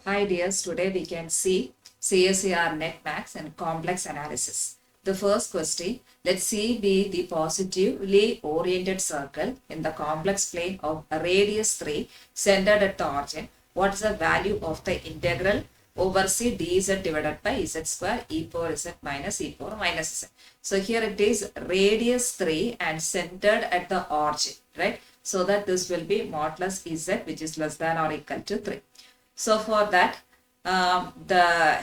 Hi dears, today we can see CSIR net max and complex analysis. The first question, let C be the positively oriented circle in the complex plane of a radius 3 centered at the origin. What is the value of the integral over C dz divided by z square e power z minus e power minus z. So here it is radius 3 and centered at the origin, right? So that this will be modulus z which is less than or equal to 3. So for that, the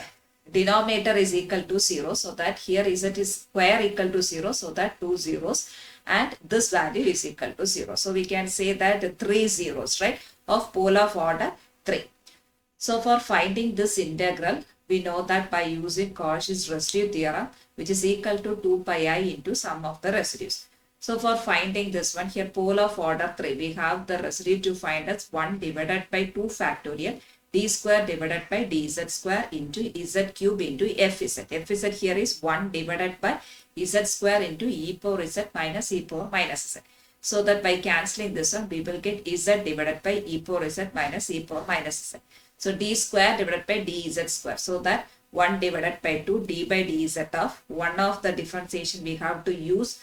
denominator is equal to 0. So that here z is square equal to 0. So that 2 zeros and this value is equal to 0. So we can say that 3 zeros, right, of pole of order 3. So for finding this integral, we know that by using Cauchy's residue theorem, which is equal to 2 pi I into sum of the residues. So for finding this one here, pole of order 3, we have the residue to find as 1 divided by 2 factorial d square divided by dz square into z cube into fz. Fz here is 1 divided by z square into e power z minus e power minus z. So that by cancelling this one, we will get z divided by e power z minus e power minus z. So d square divided by dz square. So that 1 divided by 2 d by dz of one of the differentiation we have to use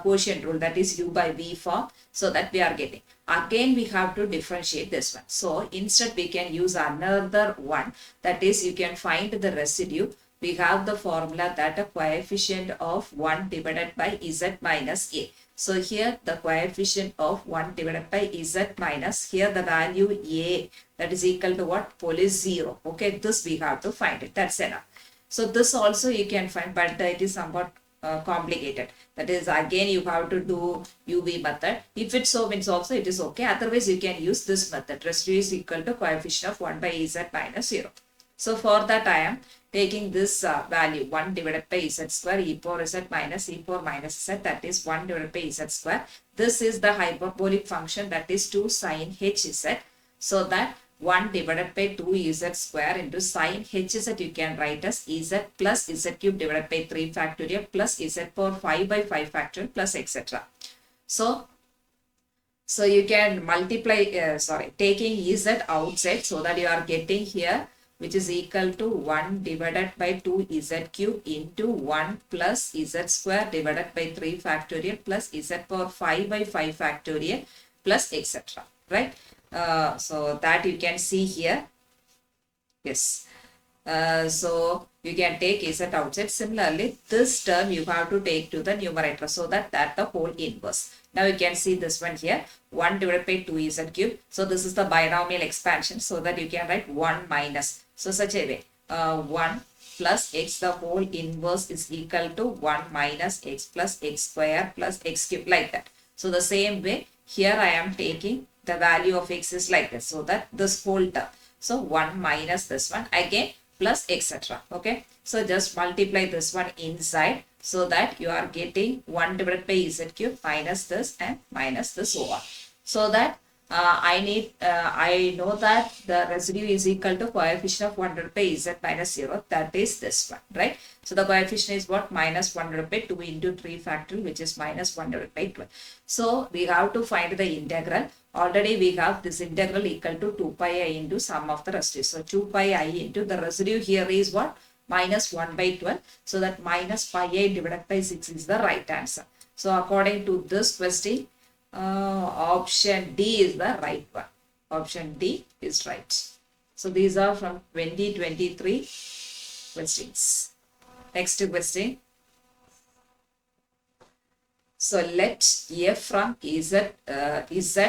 quotient rule, that is u by v form, so that we are getting. Again we have to differentiate this one. So instead we can use another one, that is you can find the residue. We have the formula that a coefficient of 1 divided by z minus a. So here the coefficient of 1 divided by z minus, here the value a, that is equal to what? Pole is 0. Okay, this we have to find it. That's enough. So this also you can find, but it is somewhat complicated. That is again you have to do UV method. If it so means also it is okay. Otherwise you can use this method. Residue is equal to coefficient of 1 by z minus 0. So for that I am taking this value 1 divided by z square e power z minus e power minus z, that is 1 divided by z square. This is the hyperbolic function, that is 2 sine hz. So that 1 divided by 2z square into sine hz you can write as z plus z cube divided by 3 factorial plus z power 5 by 5 factorial plus etc. So you can multiply, taking z outside, so that you are getting here, which is equal to 1 divided by 2z cube into 1 plus z square divided by 3 factorial plus z power 5 by 5 factorial plus etc. Right? So that you can see here. Yes. So you can take z outside. Similarly, this term you have to take to the numerator, so that the whole inverse. Now you can see this one here, 1 divided by 2z cube. So this is the binomial expansion, so that you can write 1 minus. So such a way, 1 plus x, the whole inverse is equal to 1 minus x plus x square plus x cube, like that. So the same way here I am taking the value of x is like this, so that this whole term. So 1 minus this one again plus etc. Okay. So just multiply this one inside, so that you are getting 1 divided by z cube minus this and minus this over. So that I know that the residue is equal to coefficient of 1 divided by z minus 0, that is this one, right? So the coefficient is what? Minus 1 divided by 2 into 3 factorial, which is minus 1 divided by 12. So we have to find the integral. Already we have this integral equal to 2 pi I into sum of the residue. So 2 pi I into the residue here is what? Minus 1 by 12. So that minus pi I divided by 6 is the right answer. So according to this question, option D is the right one. Option D is right. So these are from 2023 questions. Next question. So let f from z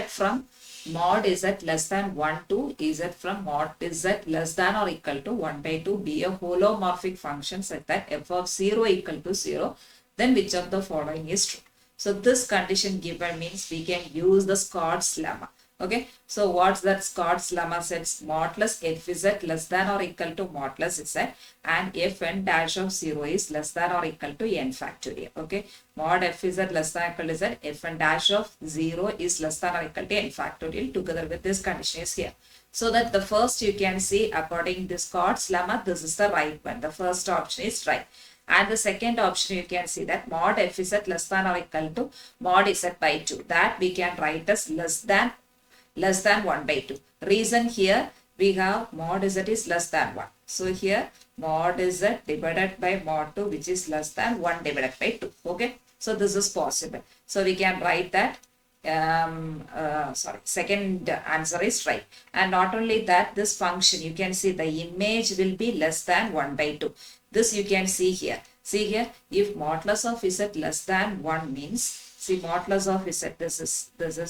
from mod z less than 1 to z from mod z less than or equal to 1 by 2 be a holomorphic function such that f of 0 equal to 0, then which of the following is true? So this condition given means we can use the Scott's lemma. Okay. So what's that Scott's lemma? Says modulus fz less than or equal to modulus z, and f n dash of 0 is less than or equal to n factorial. Okay. Mod fz less than or equal to z, f n dash of 0 is less than or equal to n factorial, together with this condition is here. So that the first you can see according to Scott's lemma, this is the right one. The first option is right. And the second option you can see that mod fz less than or equal to mod z by 2. That we can write as less than 1 by 2. Reason here, we have mod z is less than 1. So here mod z divided by mod 2, which is less than 1 divided by 2. Okay. So this is possible. So we can write that second answer is right. And not only that, this function, you can see the image will be less than 1 by 2. This you can see here. See here, if modulus of z less than 1 means, see modulus of z, this is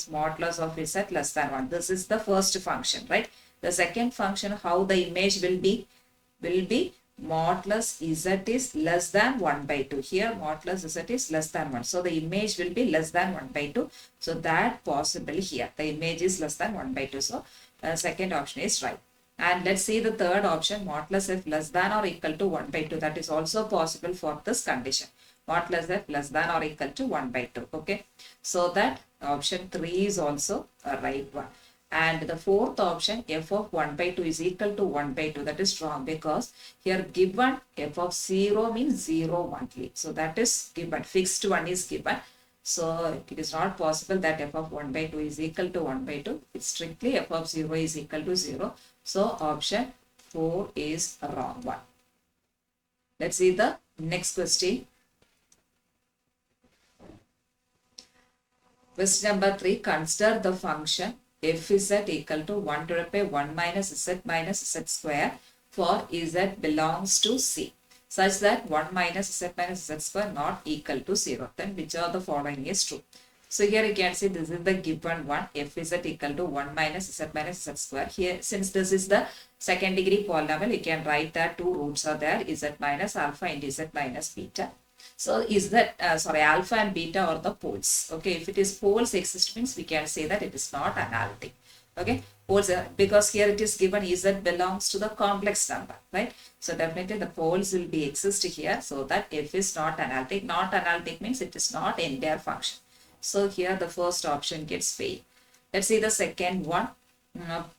modulus of z less than 1. This is the first function, right? The second function, how the image will be modulus z is less than 1 by 2. Here modulus z is less than 1. So the image will be less than 1 by 2. So that possible here. The image is less than 1 by 2. So second option is right. And let's see the third option, modulus f less than or equal to 1 by 2. That is also possible for this condition. Modulus f less than or equal to 1 by 2. Okay. So that option 3 is also a right one. And the fourth option, f of 1 by 2 is equal to 1 by 2. That is wrong, because here given f of 0 means 0 only. So that is given, fixed one is given. So it is not possible that f of 1 by 2 is equal to 1 by 2. It's strictly f of 0 is equal to 0. So option 4 is a wrong one. Let's see the next question. Question number 3, consider the function f is equal to 1 divided by 1 minus z square for z belongs to C, such that 1 minus z square not equal to 0. Then which of the following is true? So here you can see this is the given one, f is equal to 1 minus z square. Here, since this is the second degree polynomial, you can write that two roots are there, z minus alpha and z minus beta. So is that, alpha and beta are the poles. Okay, if it is poles exist means we can say that it is not analytic. Okay, poles, because here it is given z belongs to the complex number, right? So definitely the poles will be exist here, so that f is not analytic. Not analytic means it is not entire function. So here the first option gets failed. Let's see the second one.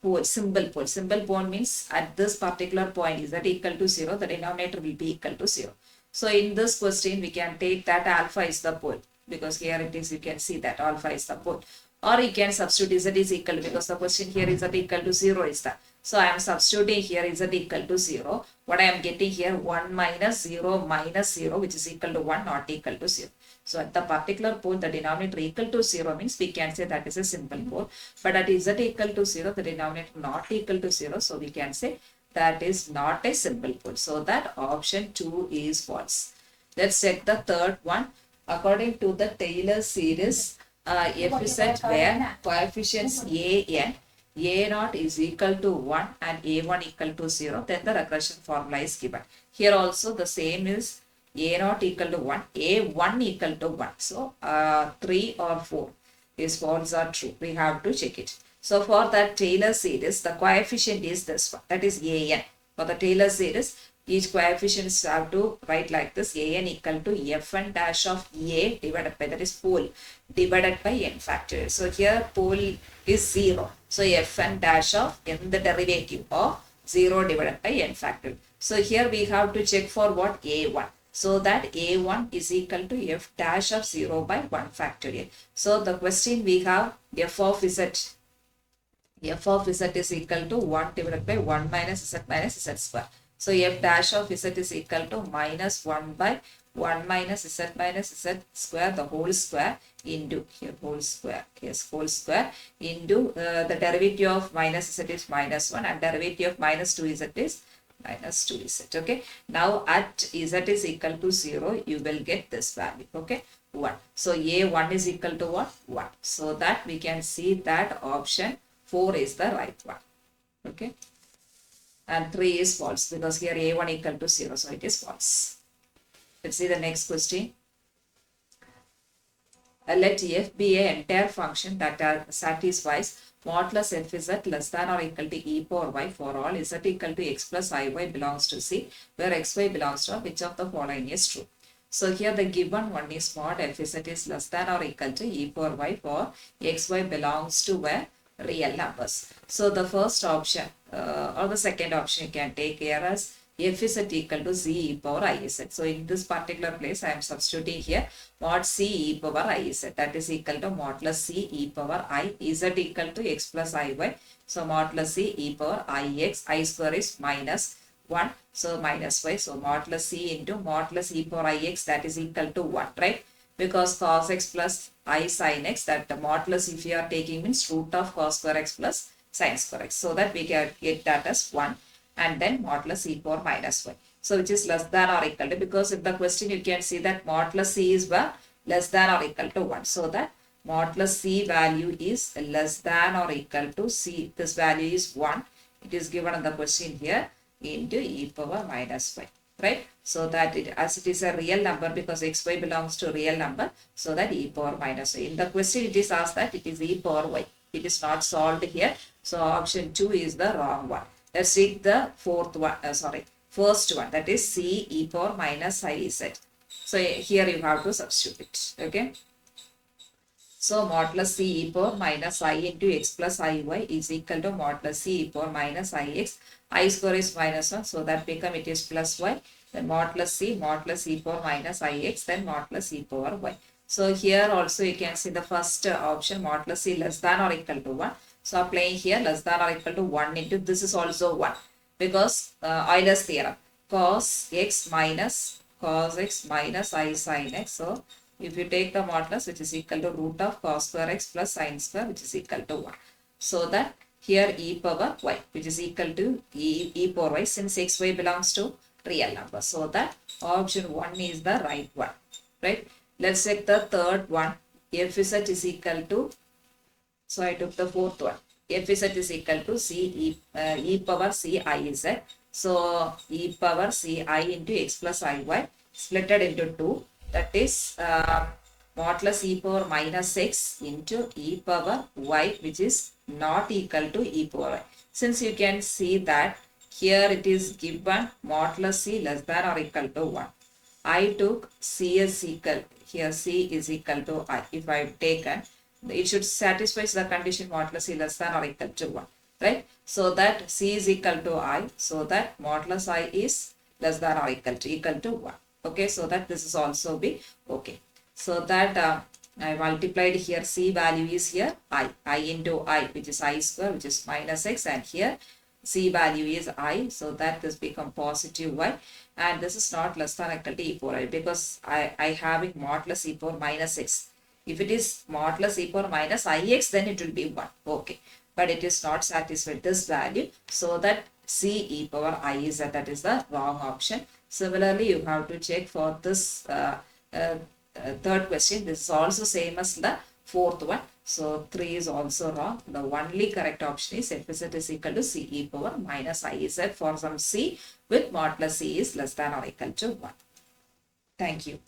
Pole, simple pole. Simple pole means at this particular point z equal to 0, the denominator will be equal to 0. So in this question, we can take that alpha is the pole, because here it is, you can see that alpha is the pole. Or you can substitute z is equal, because the question here is z equal to 0 is that. So I am substituting here z equal to 0. What I am getting here, 1 minus 0 minus 0, which is equal to 1, not equal to 0. So at the particular pole, the denominator equal to 0 means we can say that is a simple pole. But at z equal to 0, the denominator not equal to 0. So we can say that is not a simple pole. So that option 2 is false. Let's check the third one. According to the Taylor series, f is set where coefficients a naught is equal to 1 and a1 equal to 0, then the regression formula is given. Here also the same is a naught equal to 1, a1 equal to 1. So 3 or 4 is false or true. We have to check it. So for that Taylor series, the coefficient is this one, that is an. For the Taylor series, each coefficients have to write like this, an equal to fn dash of a divided by, that is pole, divided by n factorial. So here pole is 0. So fn dash of n, the derivative of 0 divided by n factorial. So here we have to check for what, a1. So that a1 is equal to f dash of 0 by 1 factorial. So the question we have, f of z is equal to 1 divided by 1 minus z square. So f dash of z is equal to minus 1 by 1 minus z square, the whole square, into here whole square, yes, whole square, into the derivative of minus z is minus 1 and derivative of minus 2z is minus 2z. Okay, now at z is equal to 0, you will get this value. Okay, 1. So a1 is equal to what? 1. So that we can see that option 4 is the right one. Okay, and 3 is false, because here a1 equal to 0, so it is false. Let's see the next question. Let f be an entire function that satisfies modulus f is less than or equal to e power y for all z equal to x plus iy belongs to C, where xy belongs to which of the following is true. So here the given one is mod f is less than or equal to e power y for xy belongs to where real numbers. So the first option or the second option you can take here as f is equal to c e power I z. So in this particular place, I am substituting here mod c e power I z. That is equal to modulus c e power I z equal to x plus I y. So modulus c e power I x, I square is minus 1. So minus y. So modulus c into modulus e power I x, that is equal to 1, right? Because cos x plus I sin x, that the modulus if you are taking means root of cos square x plus sin square x. So that we can get that as 1. And then modulus e power minus y. So which is less than or equal to, because in the question you can see that modulus c is less than or equal to 1. So that modulus c value is less than or equal to c. This value is 1. It is given in the question here into e power minus y. Right? So that as it is a real number, because xy belongs to real number, so that e power minus y. In the question it is asked that it is e power y. It is not solved here. So option 2 is the wrong one. Let's take the first one, that is c e power minus I z. So here you have to substitute it. Okay. So modulus c e power minus I into x plus I y is equal to modulus c e power minus I x. I square is minus 1, so that become it is plus y. Then modulus c modulus e power minus I x, then modulus e power y. So here also you can see the first option, modulus c less than or equal to 1. So applying here less than or equal to 1 into this is also 1, because Euler's theorem, cos x minus I sin x. So if you take the modulus, which is equal to root of cos square x plus sin square, which is equal to 1. So that here e power y, which is equal to e power y, since xy belongs to real number. So that option 1 is the right one. Right? Let's take the third one. F z is equal to, so I took the fourth one. F z is equal to e power c I z. So e power c I into x plus I y splitted into 2. That is modulus e power minus x into e power y, which is not equal to e power y. Since you can see that here it is given modulus c less than or equal to 1. I took c is equal, here c is equal to I. If I have taken, it should satisfy the condition modulus c less than or equal to 1. Right? So that c is equal to I. So that modulus I is less than or equal to 1. Okay, so that this is also be okay. So that I multiplied here, c value is here I into I, which is I square, which is minus x, and here c value is I, so that this become positive y, and this is not less than or equal to e power I, because I having modulus e power minus x. If it is modulus e power minus ix, then it will be 1. Okay, but it is not satisfied this value, so that c e power I is that is the wrong option. Similarly, you have to check for this third question. This is also same as the fourth one. So 3 is also wrong. The only correct option is f z is equal to c e power minus I z for some c with modulus c is less than or equal to 1. Thank you.